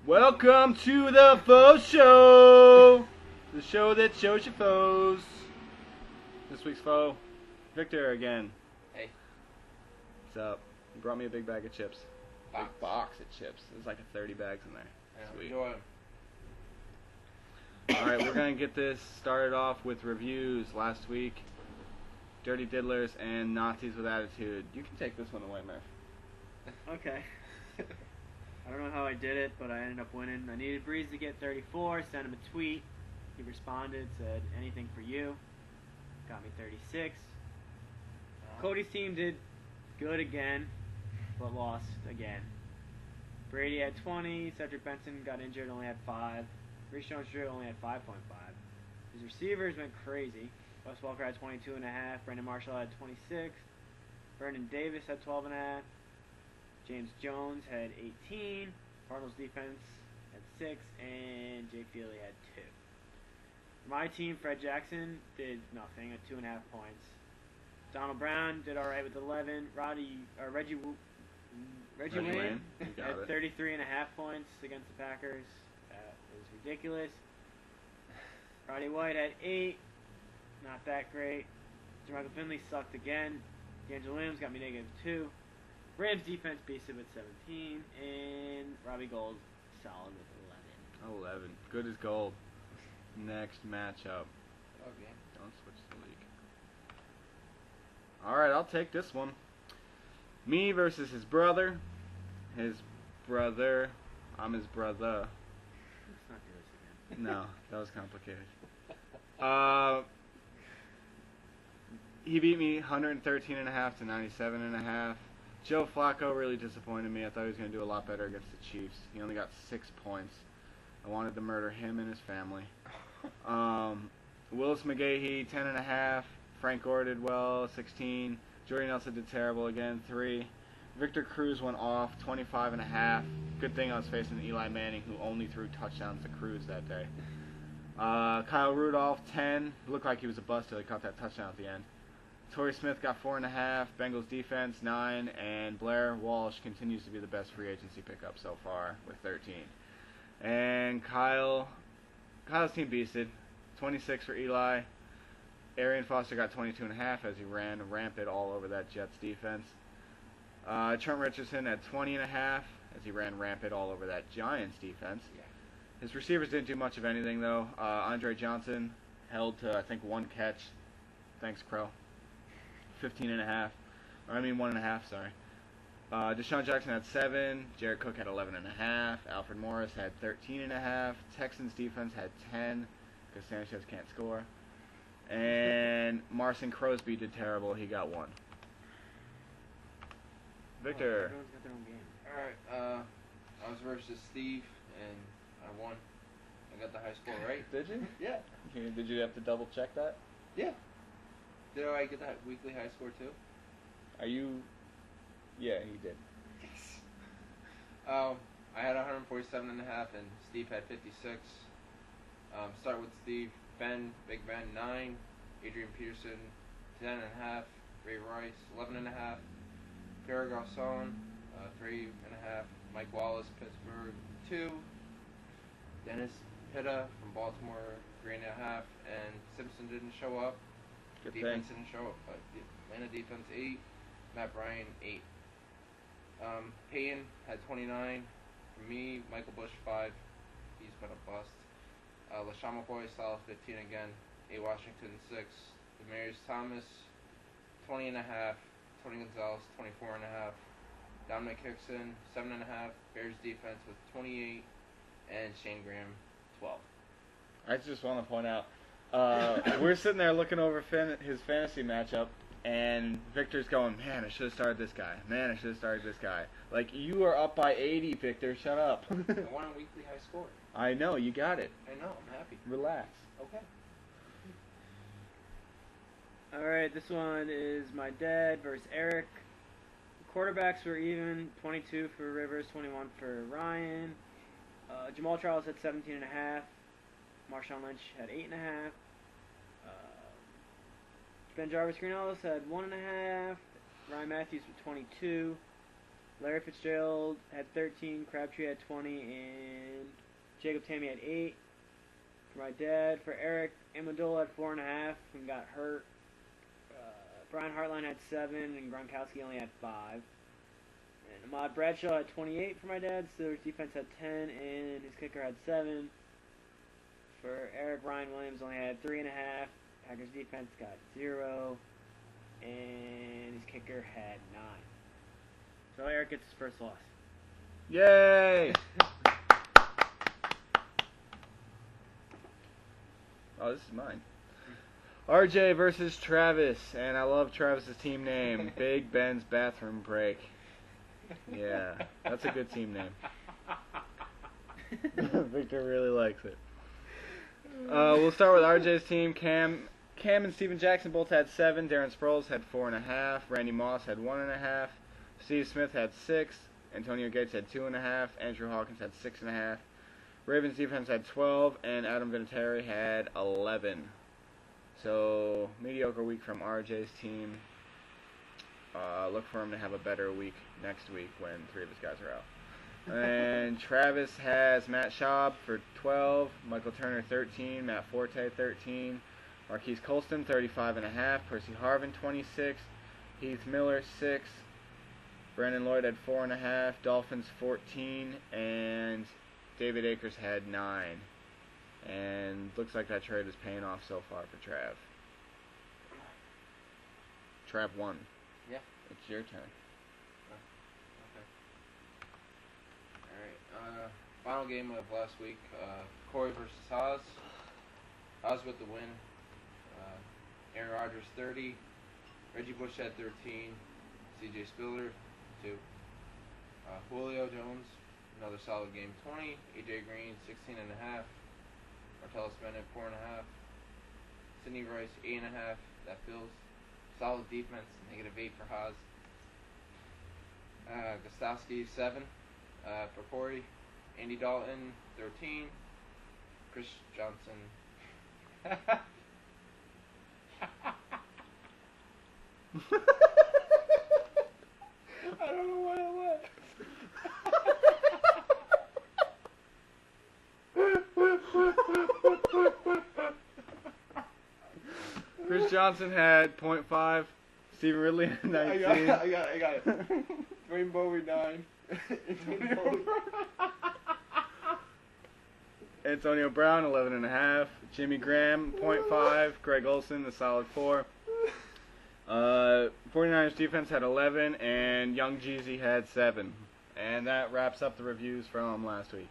Welcome to the Foe Show, the show that shows you foes. This week's foe, Victor again. Hey. What's up? You brought me a big bag of chips. Box. Big box of chips. There's like 30 bags in there. Yeah, Sweet. enjoy 'em. Alright, we're going to get this started off with reviews last week. Dirty Diddlers and Nazis with Attitude. You can take this one away, Murph. Okay. I don't know how I did it, but I ended up winning. I needed Breeze to get 34, sent him a tweet. He responded, said, anything for you. Got me 36. Cody's team did good again, but lost again. Brady had 20, Cedric Benson got injured, only had 5. Reece Jones-Drew only had 5.5. His receivers went crazy. Wes Welker had 22.5, Brandon Marshall had 26, Vernon Davis had 12.5, James Jones had 18, Cardinals defense had 6, and Jay Feely had 2. For my team, Fred Jackson did nothing at 2.5 points. Donald Brown did alright with 11. Reggie Wayne had 33.5 points against the Packers. That was ridiculous. Roddy White had 8. Not that great. Jermichael Finley sucked again. D'Angelo Williams got me -2. Rams defense beasted with 17. And Robbie Gold solid with 11. 11. Good as gold. Next matchup. Okay. Don't switch the league. Alright, I'll take this one. Me versus his brother. His brother. I'm his brother. Let's not do this again. No, that was complicated. He beat me 113.5 to 97.5. Joe Flacco really disappointed me. I thought he was going to do a lot better against the Chiefs. He only got 6 points. I wanted to murder him and his family. Willis McGahee, 10.5. Frank Gore did well, 16. Jordy Nelson did terrible again, 3. Victor Cruz went off, 25.5. Good thing I was facing Eli Manning, who only threw touchdowns to Cruz that day. Kyle Rudolph, 10. Looked like he was a bust till he caught that touchdown at the end. Torrey Smith got 4.5. Bengals defense, 9. And Blair Walsh continues to be the best free agency pickup so far with 13. And Kyle's team beasted. 26 for Eli. Arian Foster got 22.5 as he ran rampant all over that Jets defense. Trent Richardson had 20.5 as he ran rampant all over that Giants defense. Yeah. His receivers didn't do much of anything though. Andre Johnson held to I think 1 catch. Thanks, Crow. 15.5. Or I mean 1.5. Sorry. Deshaun Jackson had 7. Jared Cook had 11.5. Alfred Morris had 13.5. Texans defense had 10 because Sanchez can't score. And Marcin Crosby did terrible. He got 1. Victor. Everyone's got their own game. Alright, I was versus Steve, and I won. I got the high score right. Did you? Yeah. Did you have to double check that? Yeah. Did I get that weekly high score too? Are you? Yeah, he did. Yes. I had 147.5, and Steve had 56. Start with Steve. Big Ben, 9. Adrian Peterson, 10.5. Ray Rice, 11.5. Pierre Garçon, 3.5. Mike Wallace, Pittsburgh, 2. Dennis Pitta from Baltimore, 3.5. And Simpson didn't show up. Good Defense thing. didn't show up. Atlanta defense, 8. Matt Bryan, 8. Payton had 29. For me, Michael Bush, 5. He's been a bust. LaShawn McCoy, solid 15 again. A. Washington, 6. Demarius Thomas, 20.5. Tony Gonzalez, 24.5. Dominic Hickson, 7.5. Bears defense with 28. And Shane Graham, 12. I just want to point out, we're sitting there looking over his fantasy matchup, and Victor's going, man, I should have started this guy. Man, I should have started this guy. Like, you are up by 80, Victor. Shut up. I won a weekly high score. I know, you got it. I know, I'm happy. Relax. Okay. Alright, this one is my dad versus Eric. Quarterbacks were even, 22 for Rivers, 21 for Ryan. Jamal Charles had 17.5. Marshawn Lynch had 8.5. Ben Jarvis Green Ellis had 1.5. Ryan Matthews with 22. Larry Fitzgerald had 13, Crabtree had 20, and Jacob Tammy had 8. For my dad, for Eric, Amendola had 4.5 and got hurt. Brian Hartline had 7, and Gronkowski only had 5. And Ahmad Bradshaw had 28 for my dad, Steelers defense had 10, and his kicker had 7. For Eric, Ryan Williams only had 3.5. Packers defense got 0, and his kicker had 9. So Eric gets his first loss. Yay! Oh, this is mine. RJ versus Travis, and I love Travis's team name, Big Ben's Bathroom Break. Yeah, that's a good team name. Victor really likes it. We'll start with RJ's team. Cam and Steven Jackson both had 7. Darren Sproles had 4.5. Randy Moss had 1.5. Steve Smith had 6. Antonio Gates had 2.5. Andrew Hawkins had 6.5. Ravens defense had 12, and Adam Vinatieri had 11. So, mediocre week from RJ's team. Look for him to have a better week next week when 3 of his guys are out. And Travis has Matt Schaub for 12, Michael Turner 13, Matt Forte 13, Marquise Colston 35.5, Percy Harvin 26, Heath Miller 6, Brandon Lloyd had 4.5, Dolphins 14, and David Akers had 9. And looks like that trade is paying off so far for Trav. Trav won. Yeah. It's your turn. Alright, final game of last week, Corey versus Haas. Haas with the win. Aaron Rodgers 30, Reggie Bush had 13, CJ Spiller 2. Julio Jones, another solid game, 20. AJ Green 16.5. Martellus Bennett 4.5. Sidney Rice 8.5. That feels solid defense, -8 for Haas. Gostowski 7 for Corey. Andy Dalton 13. Chris Johnson. I don't know why I laughed. Chris Johnson had 0.5. Stephen Ridley had 19. I got it. Dwayne Bowie 9. Antonio Brown 11.5. Jimmy Graham 0.5. Greg Olson a solid 4. 49ers defense had 11, and Young Jeezy had 7. And that wraps up the reviews from last week.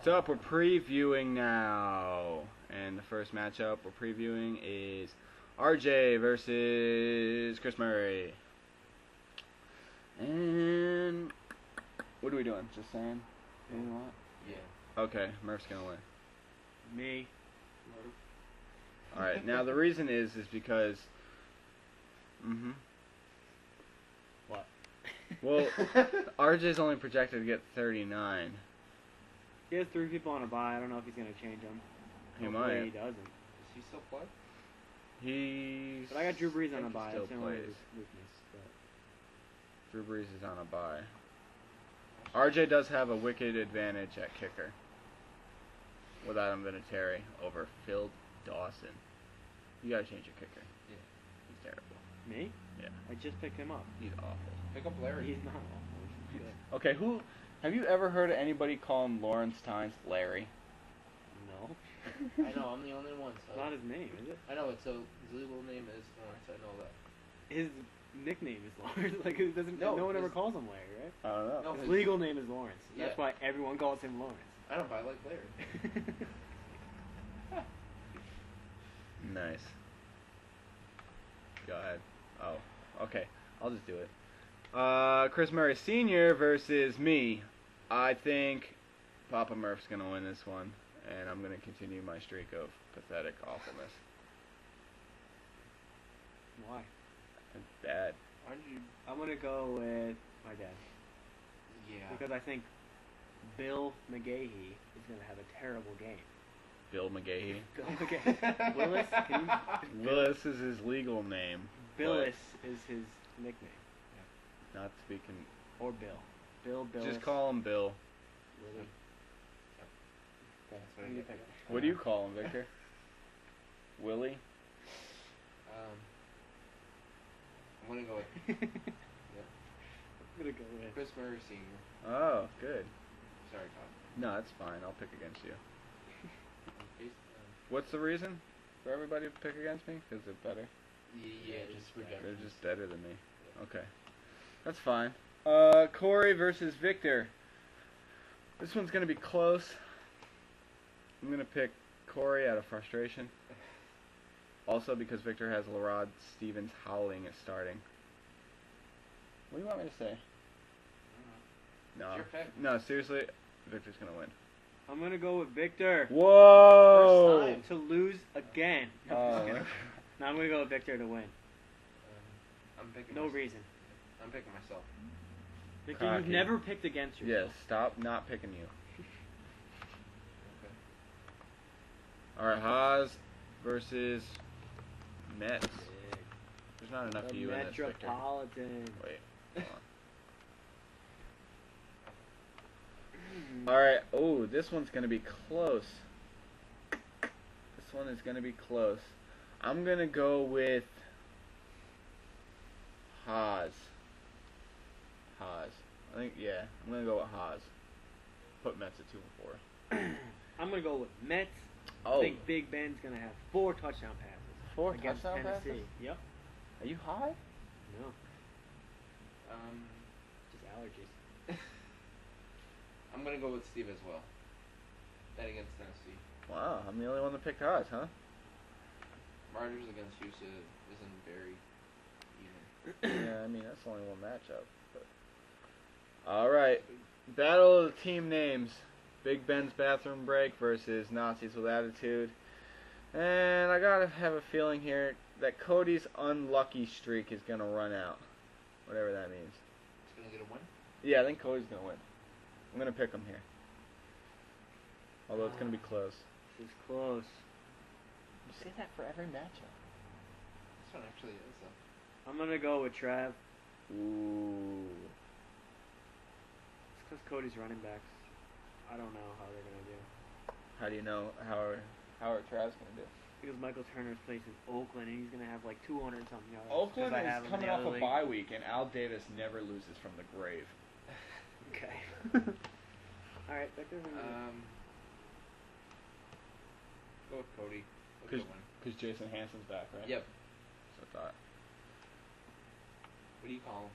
So up, we're previewing now. And the first matchup we're previewing is RJ versus Chris Murray. And what are we doing? Just saying? What do you want? Yeah. Okay, Murph's gonna win. Me. Alright, now the reason is because What? well, RJ's only projected to get 39. He has 3 people on a bye. I don't know if he's going to change them. He Hopefully might. he doesn't. Does he still play? He's But I got Drew Brees on a he bye. still That's the only plays. weakness. But Drew Brees is on a bye. RJ does have a wicked advantage at kicker with Adam Vinatieri over Phil Dawson. You gotta change your kicker. Yeah. He's terrible. me? Yeah. I just picked him up. He's awful. Pick up Larry. He's not awful. He's good. Okay, have you ever heard of anybody call him Lawrence Tynes Larry? No. I know, I'm the only one. It's So not his name, is it? I know it's his legal name is Lawrence. I know that. His nickname is Lawrence. Like, it doesn't. No, No one ever his- calls him Larry, right? I don't know. No, His legal name is Lawrence. That's Yeah. why everyone calls him Lawrence. I don't. But I like Larry. Nice. Go ahead. Oh, okay. I'll just do it. Chris Murray Sr. versus me. I think Papa Murph's going to win this one, and I'm going to continue my streak of pathetic awfulness. Why? It's bad. Aren't you? I'm gonna go with my dad Yeah. because I think Bill McGahee is gonna have a terrible game. Bill McGahee. Bill McGahee. Willis, can you? Willis is his legal name. Billis is his nickname. Not to be Or Bill. Bill Billis. just call him Bill. Willie. That's what I You get. pick What do you call him, Victor? Willie? I'm gonna go with I'm gonna go with. Chris Murray Sr. Oh, good. Sorry, Todd. No, that's fine. I'll pick against you. Case- What's the reason for everybody to pick against me? Because they're better. Yeah, just project. They're just better than me. Okay. That's fine. Corey versus Victor. This one's going to be close. I'm going to pick Corey out of frustration. Also because Victor has Larod Stevens Howling at starting. What do you want me to say? No. It's your pick. No, seriously, Victor's going to win. I'm gonna go with Victor. Whoa! First time to lose again. No, I'm just Oh. kidding. No, I'm gonna go with Victor to win. I'm picking. No reason. I'm picking myself. Victor, Cocky. you've never picked against Yes, yourself. stop not picking you. Okay. Alright, Haas versus Mets. There's not enough The of you in this, Victor. Metropolitan. Wait, hold on. Alright, oh, this one's going to be close. This one is going to be close. I'm going to go with Haas. Haas. I think, yeah, I'm going to go with Haas. Put Mets at 2 and 4. I'm gonna go with Mets. I Oh, think Big Ben's gonna have 4 touchdown passes 4 against touchdown Tennessee. passes? Yep. Are you high? No, just allergies. I'm gonna go with Steve as well. Bet against Tennessee. Wow, I'm the only one that picked Haas, huh? Riders against Houston isn't very even. Yeah, I mean, that's only one matchup. But... Alright, battle of the team names. Big Ben's Bathroom Break versus Nazis with Attitude. And I gotta have a feeling here that Cody's unlucky streak is gonna run out. Whatever that means. It's gonna get a win. Yeah, I think Cody's gonna win. I'm gonna pick him here. Although it's gonna be close. This is close. You say that for every matchup. This one actually is though. I'm gonna go with Trav. Ooh. It's because Cody's running backs. I don't know how they're gonna do. How do you know how are Trav's gonna do? Because Michael Turner's placed in Oakland and he's gonna have like 200 something yards. Oakland 'cause I is have him in coming the off other a league. bye week, and Al Davis never loses from the grave. Okay. All right, Victor. who you got? Go with Cody. He'll get a win. Because Jason Hanson's back, right? Yep. So I thought. What do you call him?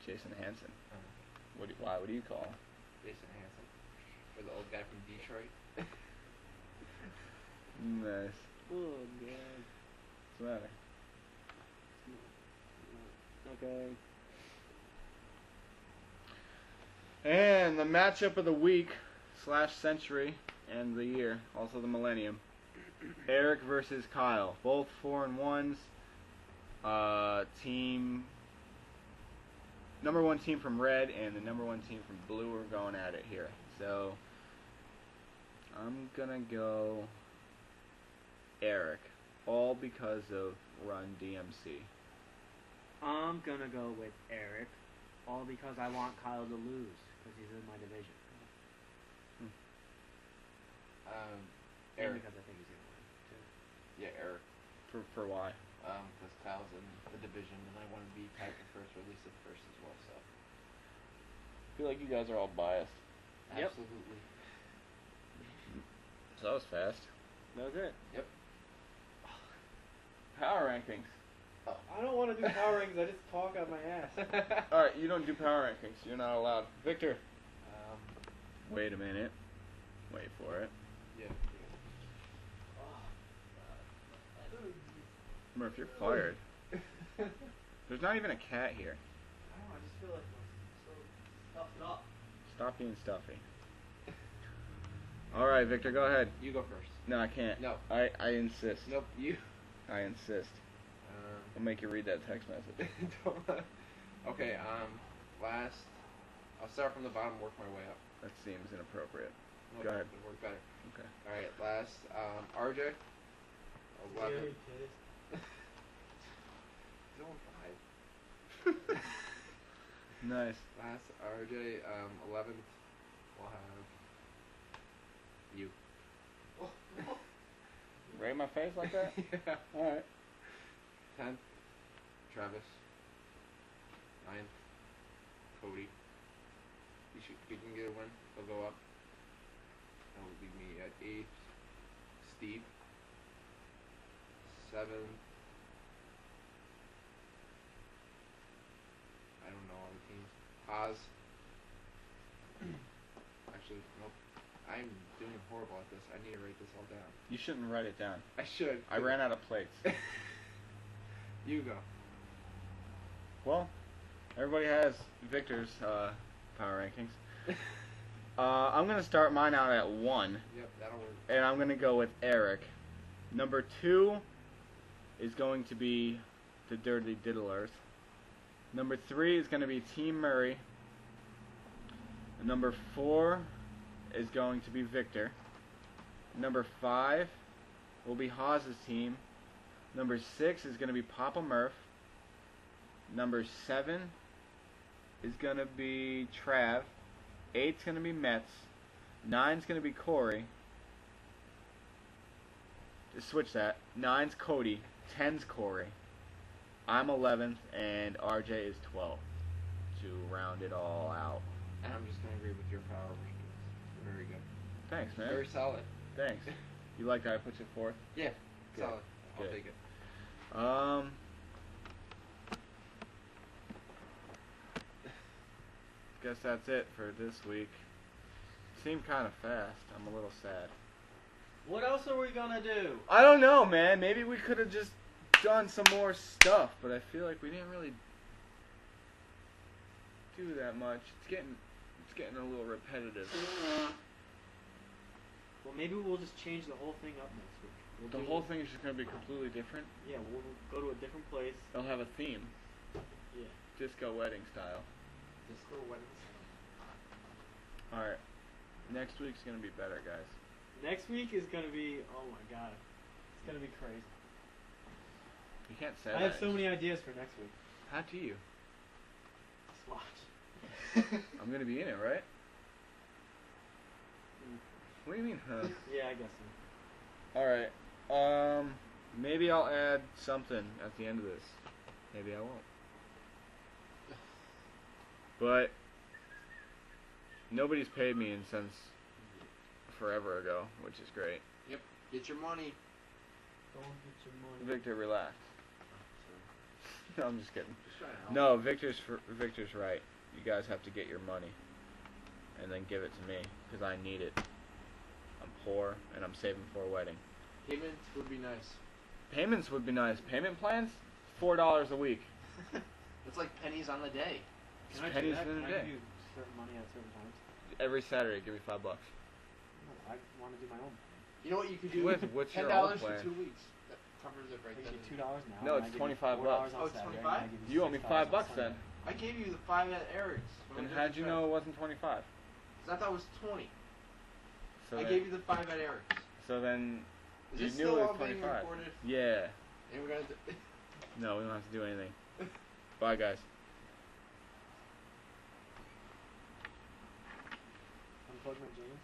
Jason Hanson. Uh-huh. Why? What do you call him? Jason Hanson. Or the old guy from Detroit. Nice. Oh god. What's the matter? Okay. And the matchup of the week / century and the year, also the millennium. Eric versus Kyle, both 4-1s. Team number 1 team from red and the number 1 team from blue are going at it here. So I'm gonna go Eric, all because of Run DMC. I'm gonna go with Eric, all because I want Kyle to lose because he's in my division. And Eric. because I think he's gonna win too. Yeah, Eric. For why? Because Kyle's in the division, and I want to be tied for first, or at least at first as well. So. I feel like you guys are all biased. Yep. Absolutely. So that was fast. That was it. Power rankings. I don't want to do power rings. I just talk out my ass. Alright, you don't do power rankings. You're not allowed. Victor. Um, Wait a minute. Wait for it. yeah. Murph, you're fired. There's not even a cat here. I just feel like I'm so stuffed up. Stop being stuffy. Alright, Victor, go ahead. You go first. No, I can't. No. I insist. Nope. You. I insist. I'll make you read that text message. Okay. Last. I'll start from the bottom, work my way up. That seems inappropriate. No, Go ahead. it'll work better. Okay. All right. Last. RJ. 11. He's on 5. Nice. Last RJ, 11th, we'll have you. Right in my face like that? Yeah. Alright. 10th, Travis. 9th, Cody. He can get a win. He'll go up. That would leave me at 8th, Steve. 7th. I don't know all the teams. Haas. Actually, nope. I'm doing horrible at this. I need to write this all down. You shouldn't write it down. I should. I ran out of plates. You go. Well, everybody has Victor's power rankings. I'm going to start mine out at 1, Yep, that'll work. and I'm going to go with Eric. Number 2 is going to be the Dirty Diddlers. Number 3 is going to be Team Murray. And number 4 is going to be Victor. Number 5 will be Haas's team. Number 6 is going to be Papa Murph. Number 7 is going to be Trav. 8's going to be Mets. 9's going to be Corey. Just switch that. 9's Cody. 10's Corey. I'm 11th, and RJ is 12th to round it all out. And I'm just going to agree with your power rankings. Very good. Thanks, man. Very solid. Thanks. You like that I put you 4th? Yeah, Good. solid. I'll Good. take it. Guess that's it for this week. Seemed kind of fast. I'm a little sad. What else are we gonna do? I don't know, man. Maybe we could have just done some more stuff, but I feel like we didn't really do that much. It's getting a little repetitive. Well, maybe we'll just change the whole thing up next week. We'll The do- whole thing is just gonna be completely different. Yeah, we'll go to a different place. They'll have a theme, Yeah. disco wedding style. Disco weddings. All right. Next week's gonna be better, guys. Next week is gonna be, oh my god, it's gonna be crazy. You can't say I that. have so many ideas for next week. How do you? Just watch. I'm gonna be in it, right? Mm. What do you mean, huh? Yeah, I guess so. All right. Maybe I'll add something at the end of this. Maybe I won't. But nobody's paid me since forever ago, which is great. Yep. Get your money. Don't get your money. Victor, relax. No, I'm just kidding. Just trying to help. No, Victor's right. You guys have to get your money and then give it to me because I need it. I'm poor and I'm saving for a wedding. Payments would be nice. Payments would be nice. Payment plans? $4 a week. It's like pennies on the day. It's Can I do pennies that? in a Can I day. give you certain money at certain times? Every Saturday, give me $5. No, I want to do my own. You know what you could do? What's your $10 old for plan? 2 weeks. That covers it right I then. give you $2 now. No, and it's I give you $25 $4 on Oh, it's Saturday, 25? and I give You owe me $6 $5 on then. Sunday. I gave you the 5 at Eric's. Then how'd you know it wasn't 25? 'Cause I thought it was 20. So I then, gave you the 5 at Eric's. so then Is you this knew still it was all being 25. recorded? Yeah. And we're gonna do No, we don't have to do anything. Bye, guys. Unplug my jeans.